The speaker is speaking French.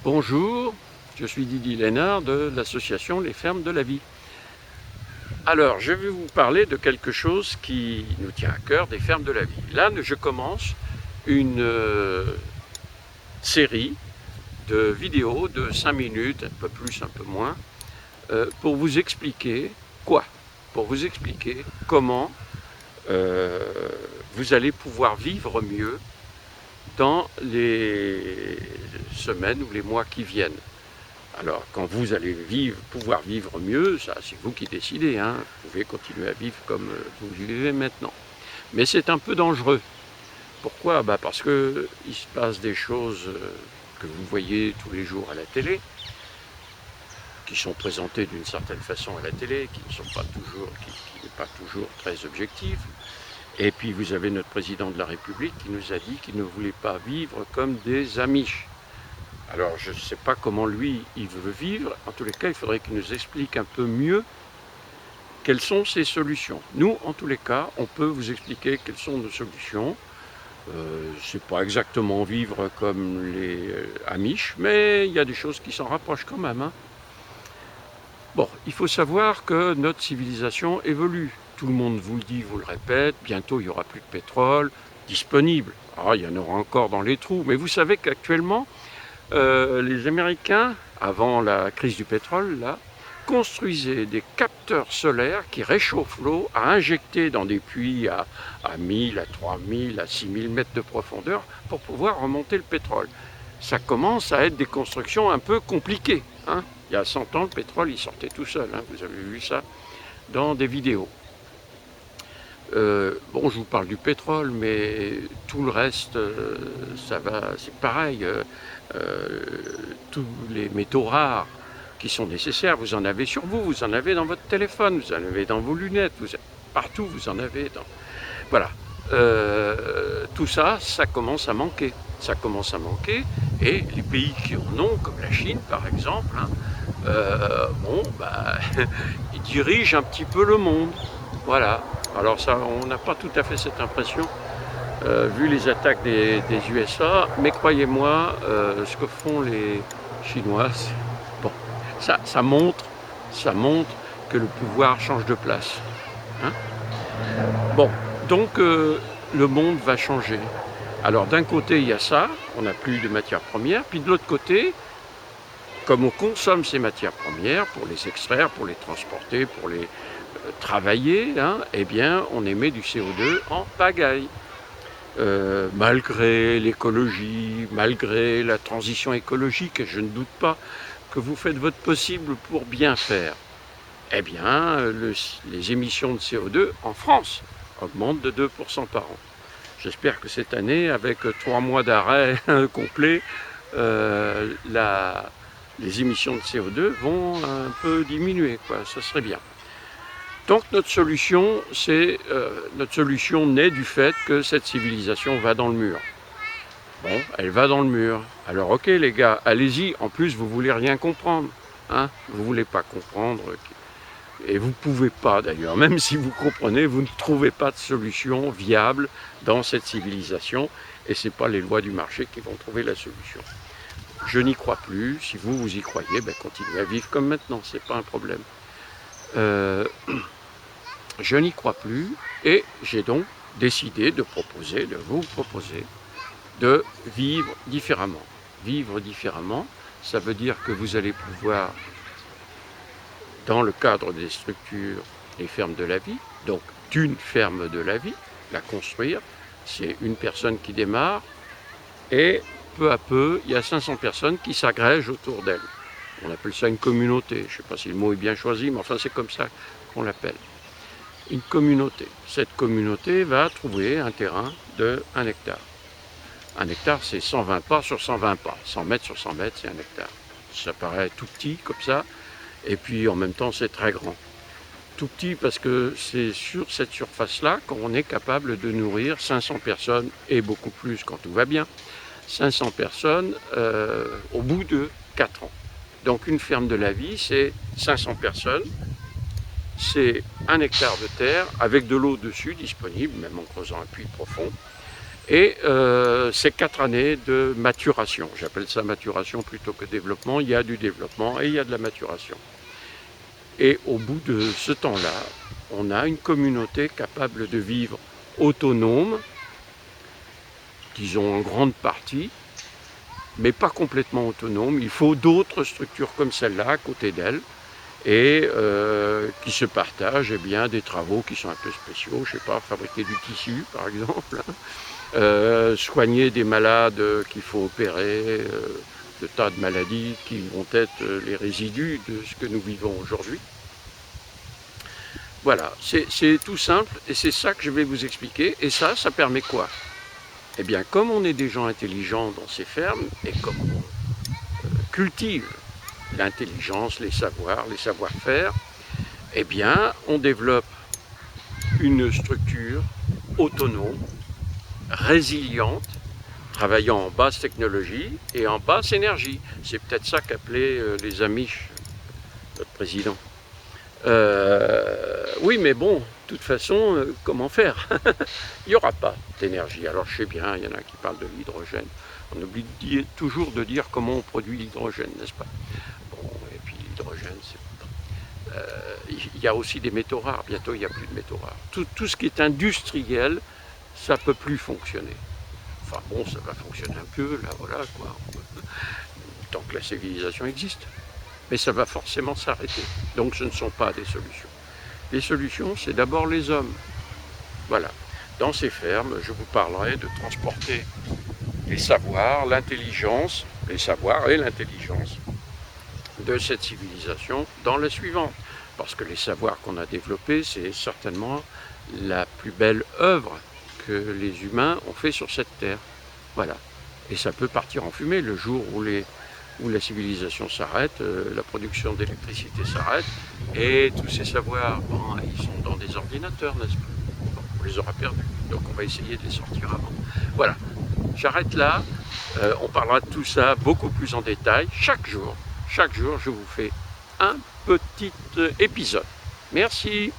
Bonjour, je suis Didier Lénard de l'association Les Fermes de la Vie. Alors, je vais vous parler de quelque chose qui nous tient à cœur, des fermes de la vie. Là, je commence une série de vidéos de 5 minutes, un peu plus, un peu moins, pour vous expliquer quoi? Pour vous expliquer comment vous allez pouvoir vivre mieux dans les semaines ou les mois qui viennent. Alors, quand vous allez pouvoir vivre mieux, ça c'est vous qui décidez, hein. Vous pouvez continuer à vivre comme vous vivez maintenant. Mais c'est un peu dangereux. Pourquoi? Parce qu'il se passe des choses que vous voyez tous les jours à la télé, qui sont présentées d'une certaine façon à la télé, qui n'est pas toujours très objective. Et puis vous avez notre président de la République qui nous a dit qu'il ne voulait pas vivre comme des Amish. Alors je ne sais pas comment lui il veut vivre, en tous les cas il faudrait qu'il nous explique un peu mieux quelles sont ses solutions. Nous en tous les cas on peut vous expliquer quelles sont nos solutions. C'est pas exactement vivre comme les Amish, mais il y a des choses qui s'en rapprochent quand même, hein. Bon, il faut savoir que notre civilisation évolue. Tout le monde vous le dit, vous le répète, bientôt il n'y aura plus de pétrole disponible. Ah, il y en aura encore dans les trous, mais vous savez qu'actuellement, les Américains, avant la crise du pétrole, là, construisaient des capteurs solaires qui réchauffent l'eau à injecter dans des puits à 1000, à 3000, à 6000 mètres de profondeur pour pouvoir remonter le pétrole. Ça commence à être des constructions un peu compliquées, hein. Il y a 100 ans, le pétrole, il sortait tout seul, hein. Vous avez vu ça dans des vidéos. Bon, je vous parle du pétrole, mais tout le reste, ça va, c'est pareil. Tous les métaux rares qui sont nécessaires, vous en avez sur vous, vous en avez dans votre téléphone, vous en avez dans vos lunettes, partout vous en avez dans... Voilà. Tout ça, ça commence à manquer. Ça commence à manquer, et les pays qui en ont, comme la Chine par exemple, hein, ils dirigent un petit peu le monde. Voilà. Alors ça, on n'a pas tout à fait cette impression, vu les attaques des USA, mais croyez-moi, ce que font les Chinois, bon, ça montre que le pouvoir change de place, hein. Bon, donc le monde va changer. Alors d'un côté, il y a ça, on n'a plus de matières premières, puis de l'autre côté, comme on consomme ces matières premières pour les extraire, pour les transporter, pour les travailler, hein, eh bien on émet du CO2 en pagaille. Malgré l'écologie, malgré la transition écologique, et je ne doute pas que vous faites votre possible pour bien faire, eh bien les émissions de CO2 en France augmentent de 2% par an. J'espère que cette année, avec 3 mois d'arrêt complet, les émissions de CO2 vont un peu diminuer, quoi. Ça serait bien. Donc notre solution naît du fait que cette civilisation va dans le mur. Bon, elle va dans le mur. Alors ok les gars, allez-y, en plus vous voulez rien comprendre, hein, vous voulez pas comprendre, et vous pouvez pas d'ailleurs, même si vous comprenez, vous ne trouvez pas de solution viable dans cette civilisation, et c'est pas les lois du marché qui vont trouver la solution. Je n'y crois plus, si vous y croyez, continuez à vivre comme maintenant, c'est pas un problème. Je n'y crois plus, et j'ai donc décidé de vous proposer de vivre différemment. Vivre différemment, ça veut dire que vous allez pouvoir, dans le cadre des structures, les fermes de la vie, donc d'une ferme de la vie, la construire. C'est une personne qui démarre, et peu à peu, il y a 500 personnes qui s'agrègent autour d'elle. On appelle ça une communauté. Je ne sais pas si le mot est bien choisi, mais enfin c'est comme ça qu'on l'appelle. Une communauté. Cette communauté va trouver un terrain de 1 hectare. 1 hectare, c'est 120 pas sur 120 pas. 100 mètres sur 100 mètres, c'est 1 hectare. Ça paraît tout petit comme ça, et puis en même temps c'est très grand. Tout petit parce que c'est sur cette surface-là qu'on est capable de nourrir 500 personnes, et beaucoup plus quand tout va bien. 500 personnes au bout de 4 ans. Donc une ferme de la vie, c'est 500 personnes, c'est 1 hectare de terre avec de l'eau dessus disponible, même en creusant un puits profond, Et c'est 4 années de maturation. J'appelle ça maturation plutôt que développement. Il y a du développement et il y a de la maturation. Et au bout de ce temps-là, on a une communauté capable de vivre autonome, disons en grande partie, mais pas complètement autonome. Il faut d'autres structures comme celle-là à côté d'elle et qui se partagent des travaux qui sont un peu spéciaux, je ne sais pas, fabriquer du tissu par exemple, soigner des malades qu'il faut opérer, de tas de maladies qui vont être les résidus de ce que nous vivons aujourd'hui. Voilà, c'est tout simple et c'est ça que je vais vous expliquer. Et ça permet quoi? Eh bien, comme on est des gens intelligents dans ces fermes et comme on cultive l'intelligence, les savoirs, les savoir-faire, eh bien, on développe une structure autonome, résiliente, travaillant en basse technologie et en basse énergie. C'est peut-être ça qu'appelaient les Amish, notre président. Oui, mais bon, de toute façon, comment faire? Il n'y aura pas d'énergie. Alors je sais bien, il y en a qui parlent de l'hydrogène. On oublie toujours de dire comment on produit l'hydrogène, n'est-ce pas? Bon, et puis l'hydrogène, il y a aussi des métaux rares. Bientôt, il n'y a plus de métaux rares. Tout ce qui est industriel, ça ne peut plus fonctionner. Enfin bon, ça va fonctionner un peu, là, voilà, quoi. Tant que la civilisation existe. Mais ça va forcément s'arrêter. Donc ce ne sont pas des solutions. Les solutions, c'est d'abord les hommes. Voilà. Dans ces fermes, je vous parlerai de transporter les savoirs, l'intelligence, les savoirs et l'intelligence de cette civilisation dans la suivante. Parce que les savoirs qu'on a développés, c'est certainement la plus belle œuvre que les humains ont fait sur cette terre. Voilà. Et ça peut partir en fumée le jour où la civilisation s'arrête, la production d'électricité s'arrête, et tous ces savoirs, bon, ils sont dans des ordinateurs, n'est-ce pas? Bon, on les aura perdus, donc on va essayer de les sortir avant. Voilà, j'arrête là, on parlera de tout ça beaucoup plus en détail. Chaque jour, je vous fais un petit épisode. Merci.